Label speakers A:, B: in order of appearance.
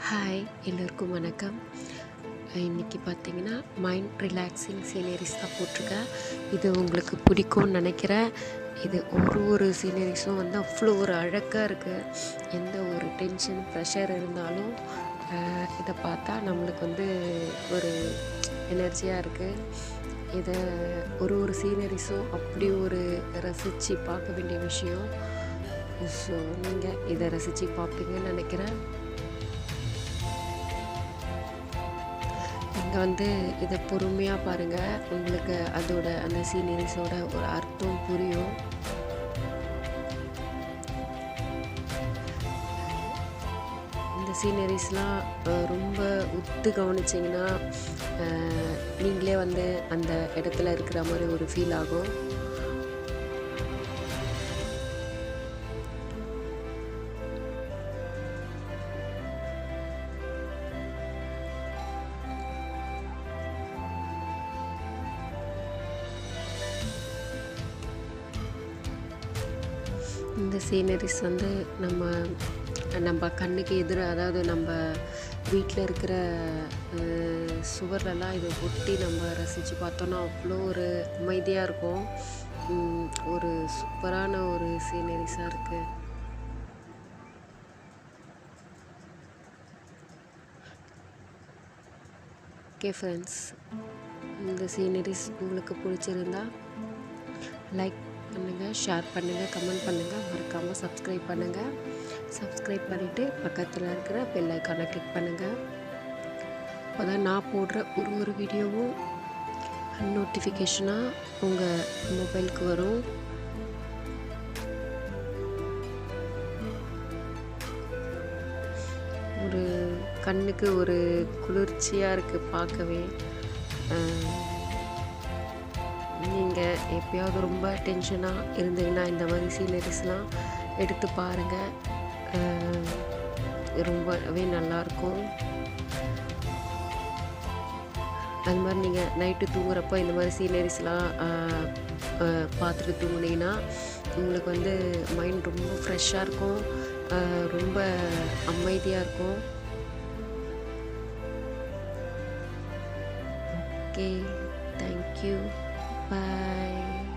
A: Hi, எல்லோருக்கும் வணக்கம். இன்றைக்கி பார்த்தீங்கன்னா மைண்ட் ரிலாக்ஸிங் சீனரிஸ் தான் போட்டிருக்கேன். இது உங்களுக்கு பிடிக்கும்னு நினைக்கிறேன். இது ஒரு சீனரிஸும் வந்து அவ்வளோ ஒரு அழகாக இருக்குது. எந்த ஒரு டென்ஷன் ப்ரெஷர் இருந்தாலும் இதை பார்த்தா நம்மளுக்கு வந்து ஒரு எனர்ஜியாக இருக்குது. இதை ஒரு சீனரிஸும் அப்படி ஒரு ரசித்து பார்க்க வேண்டிய விஷயம். ஸோ நீங்கள் இதை ரசித்து பார்ப்பீங்கன்னு நினைக்கிறேன். நீங்கள் வந்து இதை பொறுமையாக பாருங்கள், உங்களுக்கு அதோட அந்த சீனரிஸோட ஒரு அர்த்தம் புரியும். இந்த சீனரிஸ்லாம் ரொம்ப உத்து கவனிச்சிங்கன்னா நீங்களே வந்து அந்த இடத்துல இருக்கிற மாதிரி ஒரு ஃபீல் ஆகும். இந்த சீனரிஸ் வந்து நம்ம கண்ணுக்கு எதிராக, அதாவது நம்ம வீட்டில் இருக்கிற சுவர்லலாம் இதை ஒட்டி நம்ம ரசித்து பார்த்தோன்னா அவ்வளோ ஒரு அமைதியாக இருக்கும். ஒரு சூப்பரான ஒரு சீனரிஸாக இருக்குது. ஓகே ஃப்ரெண்ட்ஸ், இந்த சீனரிஸ் உங்களுக்கு பிடிச்சிருந்தா லைக் பண்ணுங்கள், ஷேர் பண்ணுங்கள், கமெண்ட் பண்ணுங்கள், மறக்காமல் சப்ஸ்கிரைப் பண்ணுங்கள். சப்ஸ்கிரைப் பண்ணிவிட்டு பக்கத்தில் இருக்கிற பெல் ஐக்கானை கிளிக் பண்ணுங்கள். அப்போ தான் நான் போடுற ஒரு வீடியோவும் நோட்டிஃபிகேஷனாக உங்கள் மொபைலுக்கு வரும். ஒரு கண்ணுக்கு ஒரு குளிர்ச்சியாக இருக்குது பார்க்கவே. நீங்கள் எப்போயாவது ரொம்ப டென்ஷனாக இருந்தீங்கன்னா இந்த மாதிரி சீனரிஸ்லாம் எடுத்து பாருங்கள், ரொம்பவே நல்லாயிருக்கும். அது மாதிரி நீங்கள் நைட்டு தூங்குறப்போ இந்த மாதிரி சீனரிஸ்லாம் பார்த்துட்டு தூங்குனீங்கன்னா உங்களுக்கு வந்து மைண்ட் ரொம்ப ஃப்ரெஷ்ஷாக இருக்கும், ரொம்ப அமைதியாக இருக்கும். Okay, thank you. Bye.